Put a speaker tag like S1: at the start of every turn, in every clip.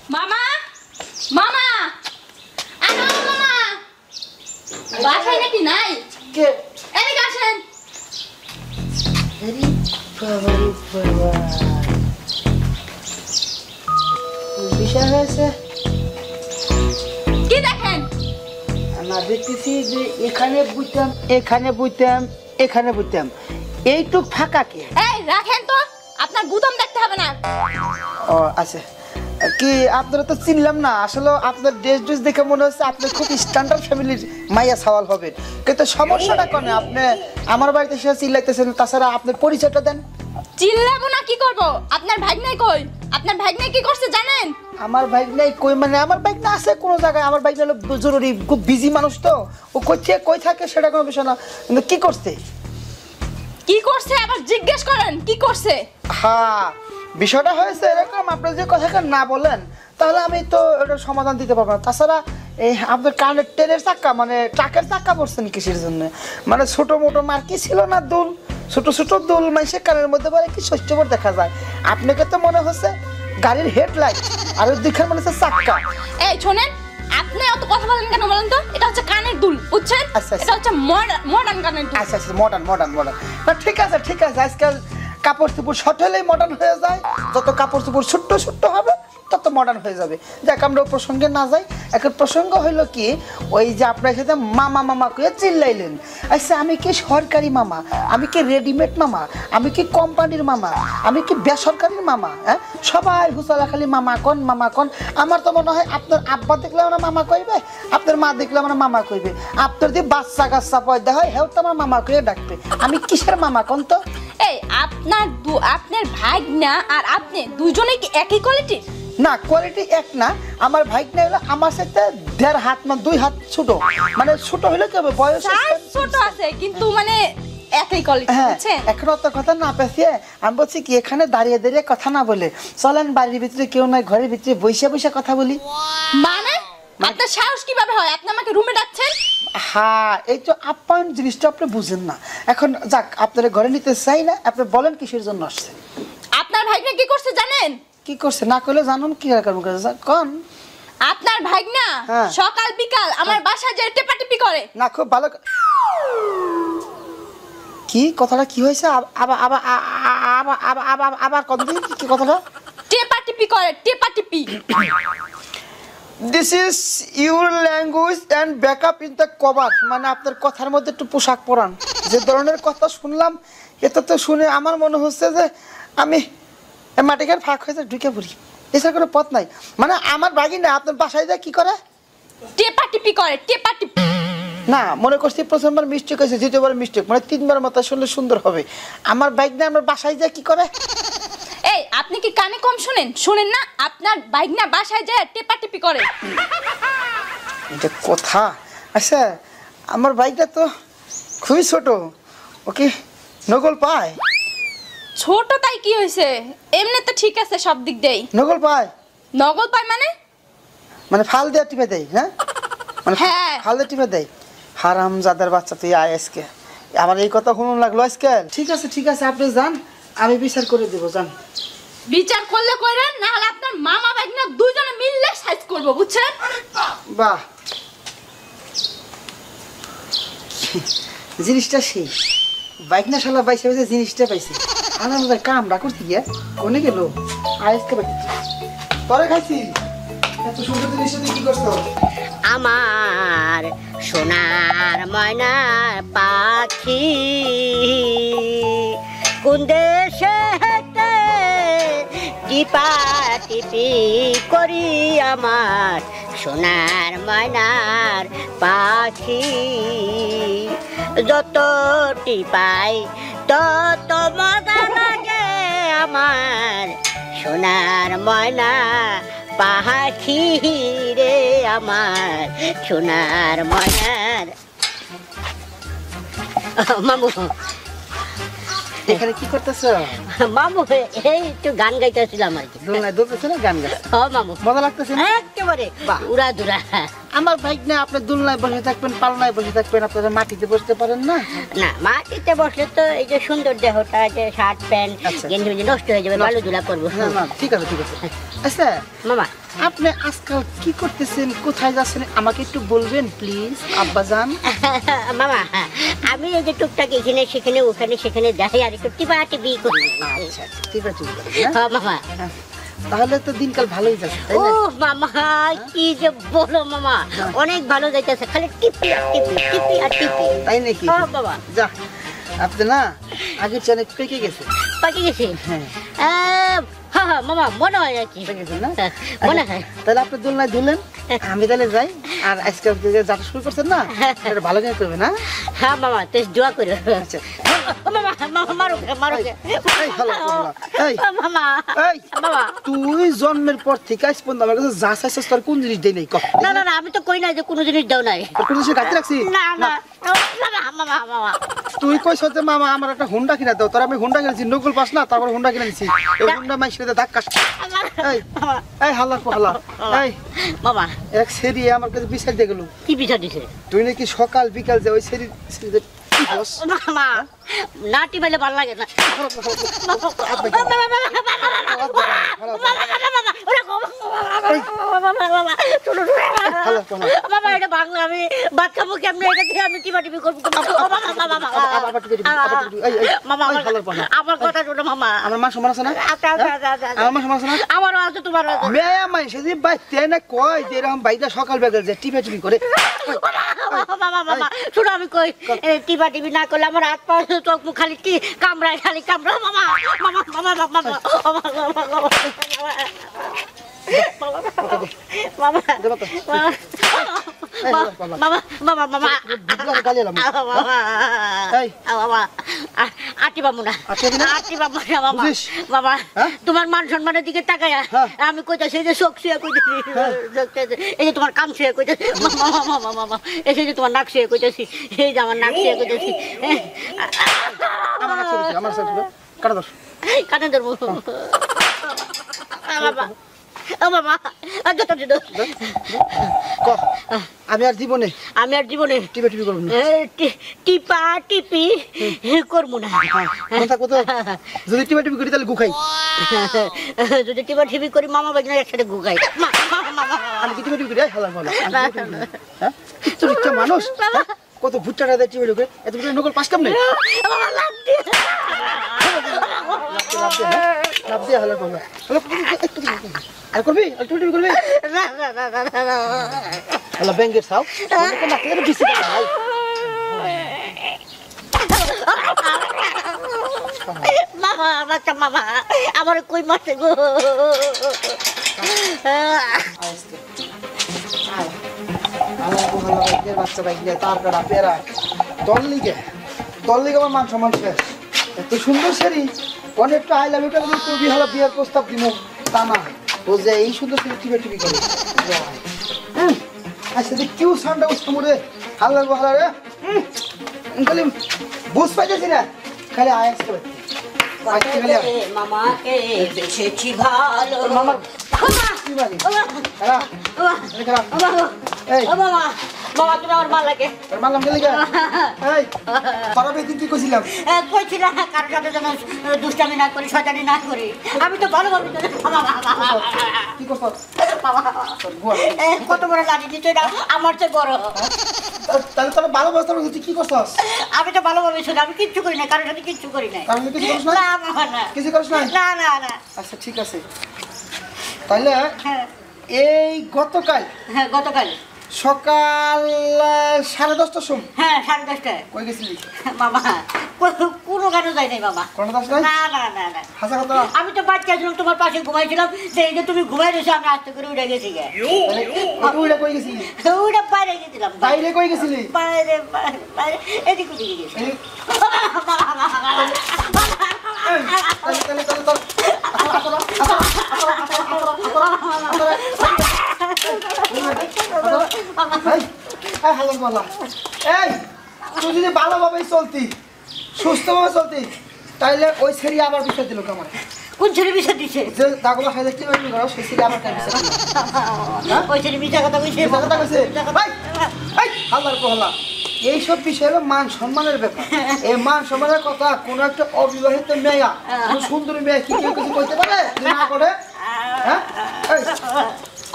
S1: মামা মামা আনো মামা বাসায় নাকি নাই
S2: কে
S1: এদিকে আসেন
S2: আরে বাবা রে বাবা বিষয় হয়েছে
S1: কি দেখেন
S2: আমরা দেখতেছি যে এখানে বুঝতাম এইটুক ফাঁকা কে
S1: এই রাখেন তো আপনার গুদম দেখতে হবে না
S2: ও আচ্ছা কি আপনারা তো চিনলাম না আসলে আপনার ড্রেস দেখে মনে হচ্ছে আপনি খুব স্ট্যান্ডার্ড ফ্যামিলির মাইয়া সওয়াল হবেন কিন্তু সমস্যাটা কোন আপনি আমার বাড়িতে এসে চিল্লাইতেছেন তাছাড়া আপনার পরিচয়টা দেন
S1: চিল্লাবো না কি করব আপনার ভাগ্নাই কই আপনার ভাগ্নাই কি করছে জানেন
S2: আমার বাইক নাই কই মানে আমার বাইক না আছে কোনো জায়গায় আমার বাইক হলো জরুরি খুব বিজি মানুষ তো ও কই থাকে সেটা কোনো বিষয় না কিন্তু কি করতে
S1: কি করছে আবার জিজ্ঞেস করেন কি করছে
S2: হ্যাঁ বিষয়টা হয়েছে এরকম আপনি যে কথাটা না বলেন তাহলে আমি তো এটা সমাধান দিতে পারবো না তাছাড়া এই আপনার কানের ট্রেনের চাক্কা মানে ট্রাকের চাক্কা পড়ছেন কিসের জন্য মানে ছোট মোটো মার্কি ছিল না দুল ছোট ছোট দুল মাইসে কানের মধ্যে বলে কি শস্যবর দেখা যায় আপনাকে তো মনে হচ্ছে গাড়ির হেডলাইট আর ওই দুইখান মনে হচ্ছে চাক্কা
S1: এই শোনেন আপনি অত কথা বলেন কেন বলেন তো এটা হচ্ছে কানের দুল বুঝছেন
S2: আচ্ছা, আচ্ছা।
S1: এটা হচ্ছে মডার্ন কানের দুল
S2: আচ্ছা আচ্ছা মডার্ন না ঠিক আছে আজকাল কাপড় চোপড় শর্ট হলেই মডার্ন হয়ে যায় যত কাপড় চোপড় ছোট্ট হবে তত মডার্ন হয়ে যাবে যাক আমরা ওই প্রসঙ্গে না যাই এখন প্রসঙ্গ হইলো কি ওই যে আপনার সাথে মামা করে চিল্লাইলেন আচ্ছা আমি কি সরকারি মামা আমি কি রেডিমেড মামা আমি কি কোম্পানির মামা আমি কি বেসরকারির মামা হ্যাঁ সবাই হুসালা খালি মামা কন আমার তো মনে হয় আপনার আব্বা দেখলে আমরা মামা কইবে আপনার মা দেখলে আমরা মামা কইবে আপনার যে বাচ্চা কাচ্চা পয়দা হয় হেও তো আমার মামা করে ডাকবে আমি কিসের মামা কোন তো
S1: এই আপনার ভাগনা আর আপনি দুজনেই কি একই কোয়ালিটির
S2: না কোয়ালিটি এক না আমার ভাইকনা হলো আমার সাথে 1.5 হাত না 2 হাত ছোট মানে ছোট হলে কি হবে বয়স
S1: ছোট আছে কিন্তু মানে একই কোয়ালিটি
S2: হ্যাঁ
S1: বুঝছেন
S2: এখন অত কথা না পেছিয়ে আমি বলছি কি এখানে দাঁড়িয়ে কথা না বলে চলেন বাড়ির ভিতরে কেউ নাই ঘরের ভিতরে বসে কথা বলি
S1: মানে আপনার সাহস কিভাবে হয় আপনি আমাকে রুমে ডাকছেন
S2: হ্যাঁ এই তো আপ্যায়ন জিনিসটা আপনি বুঝেন না এখন যাক আপনারা ঘরে নিতে চাই না আপনি বলেন কিসের জন্য আসছেন
S1: আপনার ভাগ্না কি করছে জানেন
S2: কি করছে না করলে জানুন কি রকম করছে কোন
S1: আপনার ভাগ্না
S2: হ্যাঁ।
S1: সকাল বিকাল আমার বাসায় যে টেপাটিপি করে
S2: না খুব ভালো কি কথাটা কি হয়েছে আবার কতদিন কি কথাটা
S1: টেপাটিপি করে টেপাটিপি
S2: this is your language and backup in the cover মানে আপনার কথার মধ্যে একটু পোশাক পরান যে ধরনের কথা শুনলাম এটা তো শুনে আমার মনে হচ্ছে যে আমি মাটিকার ফাঁক হয়েছে ঢুকে পড়ি এছাড়া কোনো পথ নাই মানে আমার বাগিনা আপনার বাসায় যায় কি করে
S1: টেপাটিপি করে টেপাটিপি
S2: না মনে করছি প্রথমবার মিস্টেক হয়েছে দ্বিতীয়বার মিস্টেক মানে 3বার মতো শুনলে সুন্দর হবে আমার বাইক না আমার বাসায় যায় কি করে
S1: এই আপনি কি কানে কম শুনেন না আপনার ভাগ্না বাসায় যায় টেপাটিপি করে
S2: এটা কথা আচ্ছা আমার বাইকটা তো খুবই ছোট ওকে নকল পায়
S1: ছোট তাই কি হয়েছে এমনি তো ঠিক আছে সব দিক দিয়েই
S2: নকল পায়
S1: নগল পায়
S2: মানে ফাল দেওয়া টিপে দেয় হ্যাঁ মানে
S1: হ্যাঁ।
S2: ফাল দিয়ে টিপে দেয় হারাম জাদার বাচ্চা তুই আয় আজকে আমার এই কথা শুনুন লাগলো আজকে ঠিক আছে আপনি যান আমি বিচার করে দেবো যান
S1: বিচার করলে কইরেন না হলে আপনার মামা ভাগ্না দুইজনে মিললে সাইজ করব বুঝছেন
S2: বাহ জিনিসটা সেই বাইক না শালা বাইসে বাইসে জিনিসটা পাইছি আলাদা কামড়া করতে গিয়া কোনে গেল আজকে পরে খাইছি এত সুন্দর জিনিসটা তুই কি করছো
S3: আমার সোনার ময়নার পাখি কোন দেশে টিপা টিপি করি আমার সোনার ময়নার পাখি যত টিপাই তত মজা লাগে আমার সোনার ময়না পাখি রে আমার সোনার ময়নার মামু
S2: এখানে কি করতেছো
S3: মামু এই একটু গান গাইতেছিলাম আর কি
S2: দোলনায় দোলতেছো না গান গাছ
S3: হ মামু
S2: মজা লাগতেছে না
S3: একেবারে
S2: বাহ।
S3: উড়া দুরা
S2: আমার ভাই না আপনি দুলনায় বসে থাকবেন পালনায় বসে থাকবেন আপনারা মাটিতে বসতে পারেন না
S3: না মাটিতে বসলে তো এই যে সুন্দর দেহটা যে শার্ট প্যান্ট
S2: আচ্ছা।
S3: গেঞ্জি নষ্ট হয়ে যাবে বালু ধুলা করবো
S2: না না ঠিক আছে আচ্ছা
S3: মামা
S2: আপনি আজকাল কি করতেছেন কোথায় যাচ্ছেন আমাকে একটু বলবেন প্লিজ আব্বাজান
S3: মামা আমি এই যে টুকটাক এখানে সেখানে ওখানে সেখানে যাই আর একটু টিপি করি
S2: আচ্ছা ঠিক আছে
S3: হ্যাঁ মামা
S2: তাহলে তো দিনকাল ভালোই যাচ্ছে তাই
S3: ও
S2: না
S3: মামা কি যে বলো মামা অনেক ভালো যাইতেছে খালি টিপি আর টিপি
S2: তাই নাকি
S3: হ্যাঁ বাবা
S2: যা আপনি না আগের চেনে পেকে গেছে
S3: পাকি গেছি
S2: হ্যাঁ
S3: হ্যাঁ মামা মনে হয় আর কি
S2: পেকে গেছেন না
S3: মনে হয়
S2: তাহলে আপনি দুলনায় দুলেন আমি তাহলে যাই আর আজকে আপনি যে যাত্রা শুরু করছেন না এটা ভালো করে করবেন না
S3: হ্যাঁ মামা তুই দোয়া করো
S2: আচ্ছা
S3: মামা মামা মারো
S2: এই হলো এই
S3: মামা
S2: এই
S3: মামা
S2: তুই জন্মের পর থেকে আজ পর্যন্ত আমার কাছে যা চাইছিস তোর কোন জিনিস দেই নাই কহ
S3: না আমি তো কই না যে কোনো জিনিস দাও নাই
S2: তোর কোন জিনিস কাটতে রাখছি
S3: না মামা
S2: তুই কইছ যে মামা আমার একটা হুন্ডা কিনে দাও তোর আমি হুন্ডা কিনেছি নকল পাস না তারপর হুন্ডা কিনে দিছি এই হুন্ডা মাইসে ধাক্কা এই এই হাল্লা এই
S3: মামা
S2: এক সেরি আমার কাছে বিচার দিয়ে গেল
S3: কি বিচার দিছে
S2: তুই নাকি সকাল বিকাল যে ওই সেরি
S3: মামা নাটি মেলে ভালো লাগে না বাবা এটা বাংলা আমি বাচ্চা মুখে আমি এটা দিয়ে আমি টিপি করবো মামা আমার কথা শোনো মামা
S2: আমার মা সমান আছে না আমার মা সমান আছে না
S3: আমারও আছে তোমারও আছে
S2: মেয়া মাইসে যে বাইতে না কয় যে এরকম বাইটা সকাল বেলা যে টিপি করে
S3: মামা শোনো আমি কই টিপি না করলে আমার হাত পা চোখ মুখ খালি কি কামড়ায় মামা তোমার মান সম্মানের দিকে তাকায় আমি কইতাছি যে চোখ শুয়ে কইতেছি এই যে তোমার কান শুয়ে কইতেছি মামা এই যে তোমার নাক শুয়ে কইতেছি এই যে আমার নাক শুয়ে কইতেছি কানে ধরবো
S2: আমি আর জীবনে টিপি করবো না
S3: টিপা টিপি করবো না
S2: যদি টিপি করি তাহলে গুখাই
S3: যদি টিপা টিপি করি মামা বাগনা একসাথে গুখাই
S2: আমি কি টিপি করি মানুষ কত ভুট্টাটা দেয় টিপি ঢুকে এত নকল পাঁচ কাম নেই লাভ দিয়ে হলো করবে আর করবি একটু টিপি করবি হলো ব্যাংকের সাও বেশি ভাই
S3: মামা আমার কই মারছে গো
S2: বাচ্চা বাইক তারপর পেরা দল লিগে আমার মান সম্মান শেষ এত সুন্দর শাড়ি অনেকটা আই লাভ ইউটা কবি হলো বিয়ের প্রস্তাব দিব তা না তো যে এই সুন্দর টিপি করে আচ্ছা কিউ সান্ডা উসমুরে হাল্লার বহালা রে খালি বুঝ পাইতেছি না খালি আয়াস করে
S3: মামাকে বেছেছি ভালো
S2: মামার কি বাড়ি এই
S3: মামা তুমি আমার মাল লাগে
S2: তোর মানলাম গেলি গা এই পরাবে দিন কি কইছিলাম
S3: কইছিলাম কারোর সাথে যেন দুষ্টামি না করি শয়তানি না করি আমি তো ভালো ভাবি
S2: কি করছ
S3: কত বড় লাঠি দিচ্ছ না আমার চেয়ে বড়
S2: তাহলে তোর ভালো বস্তা তুই কি করছস
S3: আমি তো ভালো ভাবি শুনি আমি কিচ্ছু করি না কারোর সাথে কিচ্ছু করি না
S2: কারণ কিছু করিস না কিছু করিস না আচ্ছা ঠিক আছে তাহলে এই গতকাল সকাল 10:30টার সময়
S3: হ্যাঁ 10:30টায়
S2: কই গেছিলি
S3: মামা কোনো গানও যাই নাই মামা
S2: কোনো দাস নাই
S3: না
S2: হাসা কথা
S3: আমি তো বাচ্চা ছিলাম তোমার পাশে ঘুমাইছিলাম সেই যে তুমি ঘুমাই রয়েছো আমি আস্তে করে উঠে গেছি
S2: ওইটা কই গেছিলি
S3: ওটা বাইরে গেছিলাম
S2: বাইরে কই গেছিলি
S3: বাইরে এদিক ওদিকে গেছি
S2: এই তুই যদি ভালোভাবে চলতি সুস্থভাবে চলতি তাইলে ওই ছেড়ি আবার বিষয় দিল আমার
S3: কোন ছেলে বিচার দিছে
S2: যে দাগো বাসায় দেখতে পারবি ঘর সেই ছেলে আমার কাছে
S3: ওই ছেলে মিথ্যা কথা কইছে
S2: কথা কইছে ভাই ভাই হাল্লার কোহলা এইসব বিষয় হলো মান সম্মানের ব্যাপার এই মান সম্মানের কথা কোন একটা অবিবাহিত মেয়া কোন সুন্দরী মেয়ে কি কেউ কিছু কইতে পারে না করে হ্যাঁ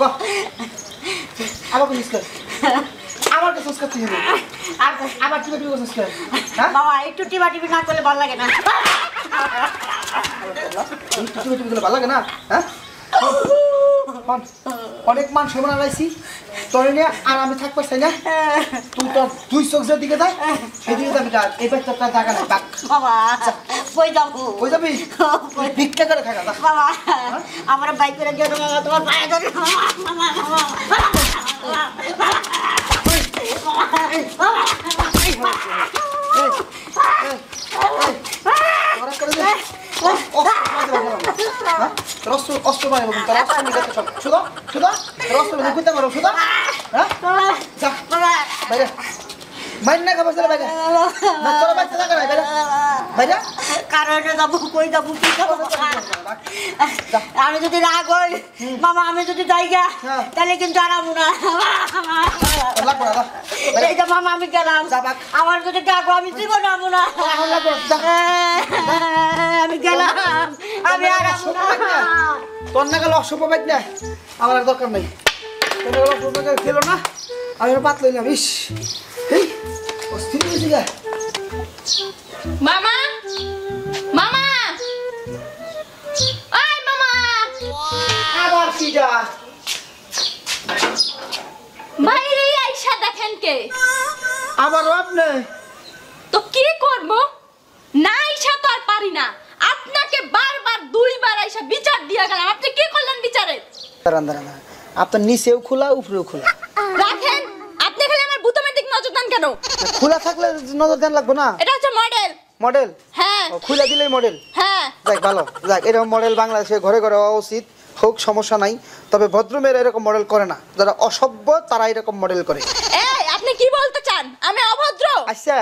S2: ক আবার কিছু কর আবার কিছু কর তুই আবার কি করছিস কিছু কর হ্যাঁ
S3: বাবা একটু টিপি না করলে ভালো লাগে না
S2: তুই ভালো লাগে না হ্যাঁ অনেক মান সম্মান আনাইছি তোর নিয়ে আর আমি থাকতে চাই না তুই তোর দুই চোখের দিকে দেখ সেদিকে যাবি যা এবার তোর জায়গা নাই বাক
S3: বাবা কই যাবো
S2: কই যাবি ভিক্ষা করে থাকা যা
S3: বাবা আমার বাইক করে দিয়ে তোমার পায়ে ধরে
S2: অস্ত্র বানিয়ে বলুন তার অস্ত্র নিয়ে সব শুধু শুধু অস্ত্র বানিয়ে করতে পারো শুধু হ্যাঁ যা বাইরে মাইন না খাবার বাইরে না তোর বাচ্চা লাগা নাই বাইরে বাইরে
S3: কারণে যাবো কই যাবো কি খাবো আমি যদি রাগ হই মামা আমি যদি যাইগা তাহলে কিন্তু আরামু না এই যে মামা আমি গেলাম আমার যদি ডাকো আমি জীবন আমু না আমি গেলাম আমি আরামু না
S2: তোর না গেল অশুভ বাইক না আমার আর দরকার নেই তোর না গেল অশুভ বাইক খেলো না আমি বাত লইলাম ইস এই অস্থির হয়েছি গা
S1: মামা মামা ওই মামা
S2: আবার কি যা
S1: বাইরে আইসা দেখেন কে
S2: আবারও আপনি
S1: তো কি করব না আইসা তো আর পারি না আপনাকে বারবার দুইবার আইসা বিচার দিয়া গেলাম আপনি কি করলেন বিচারে
S2: দাঁড়ান দাঁড়ান আপনার নিচেও খোলা উপরেও খোলা
S1: রাখেন আপনি খালি আমার বুতমের দিক নজর দেন কেন
S2: খোলা থাকলে নজর দেন লাগবে না
S1: এটা হচ্ছে মডেল
S2: মডেল
S1: হ্যাঁ
S2: খুলে দিলেই মডেল
S1: হ্যাঁ
S2: যাক ভালো যাক এরকম মডেল বাংলাদেশে ঘরে ঘরে হওয়া উচিত হোক সমস্যা নাই তবে ভদ্রমেয়েরা এরকম মডেল করে না যারা অসভ্য তারা এরকম মডেল করে
S1: এই আপনি কি বলতে চান আমি অভদ্র
S2: আচ্ছা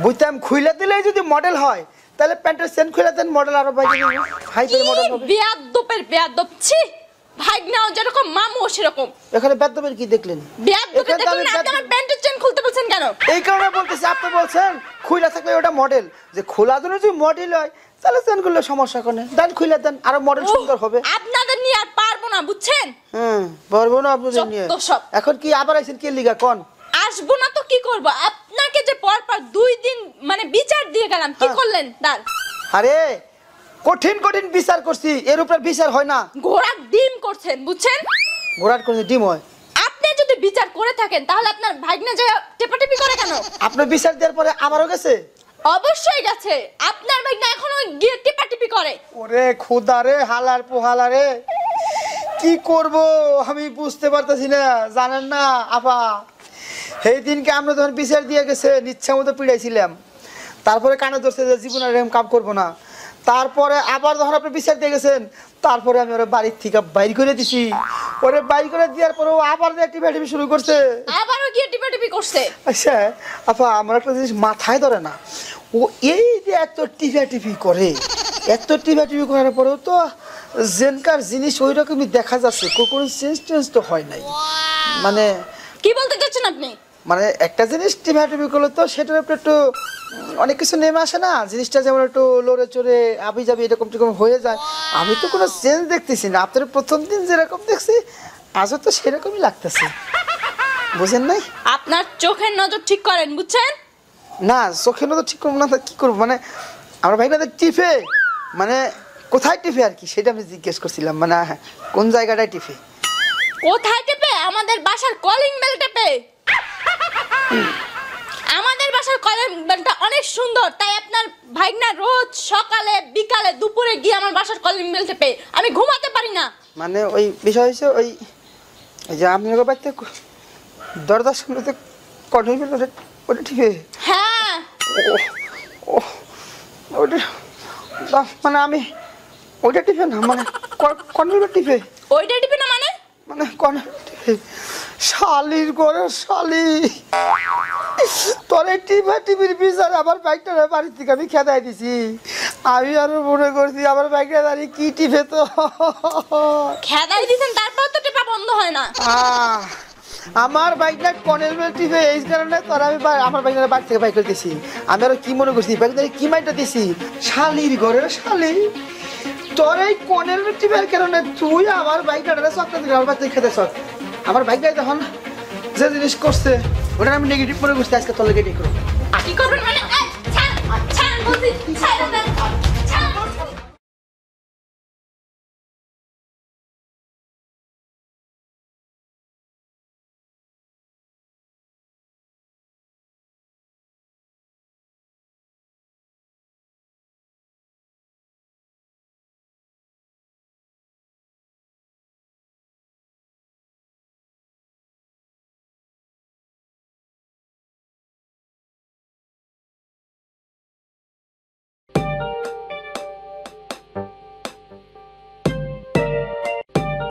S2: বুঝতাম খুলে দিলেই যদি মডেল হয় তাহলে প্যান্টের চেন খুলে দেন মডেল আরো বাইরে হাই ফাই মডেল হবে
S1: বিয়াদ্দপের বিয়াদ্দপ ছি ভাগনাও যেরকম মামু সেরকম
S2: এখানে বেদবের কি দেখলেন
S1: বিয়াদ্দপে দেখলেন আপনি আমার প্যান্টের চেন খুলতে বলছেন কেন
S2: এই কারণে বলতেছি আপনি বলছেন খুলে থাকলে ওটা মডেল যে খোলা দিলে যদি মডেল হয় তাহলে চেন খুললে সমস্যা কোনে দেন খুলে দেন আরো মডেল সুন্দর হবে
S1: আপনাদের নিয়ে আর পারবো না বুঝছেন
S2: পারবো না আপনাদের নিয়ে এখন কি আবার আইছেন কি লিগা কোন
S1: আসবো না তো কি করব আপনাকে যে পরপর 2 দিন মানে বিচার দিয়ে গেলাম কি করলেন দাঁড়
S2: আরে কঠিন কঠিন বিচার করছি এর উপর বিচার হয় না
S1: ঘোড়ার ডিম করছেন বুঝছেন
S2: ঘোড়ার কোন ডিম হয়
S1: আপনি যদি বিচার করে থাকেন তাহলে আপনার ভাগনা যে টেপাটেপি করে কেন
S2: আপনি বিচার দেওয়ার পরে আবারও গেছে
S1: অবশ্যই গেছে আপনার ভাগনা এখনো গিয়ে টেপাটেপি করে
S2: ওরে খোদা রে হালার পোহালা রে কি করব আমি বুঝতে পারতেছি না জানেন না আপা সেই দিনকে আমরা যখন বিচার দিয়ে গেছে ইচ্ছা মতো পিড়াইছিলাম তারপরে কানে ধরছে যে জীবনে এরকম কাম করবো না তারপরে আবার যখন আপনি বিচার দিয়ে গেছেন তারপরে আমি ওরা বাড়ির থেকে বাইর করে দিছি ওরে বাইর করে দেওয়ার পরে ও আবার টিপাটিপি শুরু করছে
S1: আবারও গিয়ে টিপাটিপি করছে
S2: আচ্ছা আপা আমার একটা জিনিস মাথায় ধরে না ও এই যে এত টিপাটিপি করে এত টিপাটিপি করার পরেও তো জেনকার জিনিস ওই রকমই দেখা যাচ্ছে কোনো চেঞ্জ টেঞ্জ তো হয় নাই মানে
S1: কি বলতে চাচ্ছেন আপনি
S2: মানে একটা জিনিস টিপাটিপি করলে তো সেটার উপরে একটু অনেক কিছু নেমে আসে না জিনিসটা যেমন একটু লড়ে চড়ে আবি যাবি এরকম টিরকম হয়ে যায় আমি তো কোনো চেঞ্জ দেখতেছি না আপনার প্রথম দিন যেরকম দেখছি আজও তো সেরকমই লাগতেছে বুঝেন নাই
S1: আপনার চোখের নজর ঠিক করেন বুঝছেন
S2: না চোখের নজর ঠিক করবো না কি করবো মানে আমার ভাই না টিপে মানে কোথায় টিপে আর কি সেটা আমি জিজ্ঞেস করছিলাম মানে কোন জায়গাটায় টিপে
S1: কোথায় টেপে আমাদের বাসার কলিং বেল টেপে আমাদের বাসার কলিং বেলটা অনেক সুন্দর তাই আপনার ভাইনা রোজ সকালে বিকালে দুপুরে গিয়ে আমার বাসার কলিং বেল টেপে আমি ঘুমাতে পারি না
S2: মানে ওই বিষয় হচ্ছে ওই যে আমি ওর বাড়িতে দরজার সামনে কলিং বেল ওটা টিপে
S1: হ্যাঁ
S2: ওটা মানে আমি ওইটা টিপে না মানে কলিং বেল টিপে
S1: ওইটা টিপে না মানে
S2: মানে কোন শালির করে শালি তোর টিভা টিভির বিচার আমার বাইকটা বাড়ির থেকে আমি খেদাই দিছি আমি আরো মনে করছি আমার বাইকটা দাঁড়িয়ে কি টিপে তো
S1: খেদাই দিছেন তারপর তো টেপা বন্ধ হয় না।
S2: আমার বাইকটা কনের বেল টিপে এই কারণে তোর আমি আমার বাইকটা বাড়ি থেকে বাইক করতেছি। আমি আরো কি মনে করছি বাইকটা কি মাইটা দিছি শালির ঘরের শালি তোর এই কনের বেল টিপের কারণে তুই আমার বাইকটা চক্র দিলে আমার বাচ্চা খেতে চক। আমার বাইকটা তখন যে জিনিস করছে ওটা আমি নেগেটিভ মনে করছি আজকে তোর নেগেটিভ করবো।
S1: কি করবেন মানে? ছাড় বলছি, ছাড় দেন।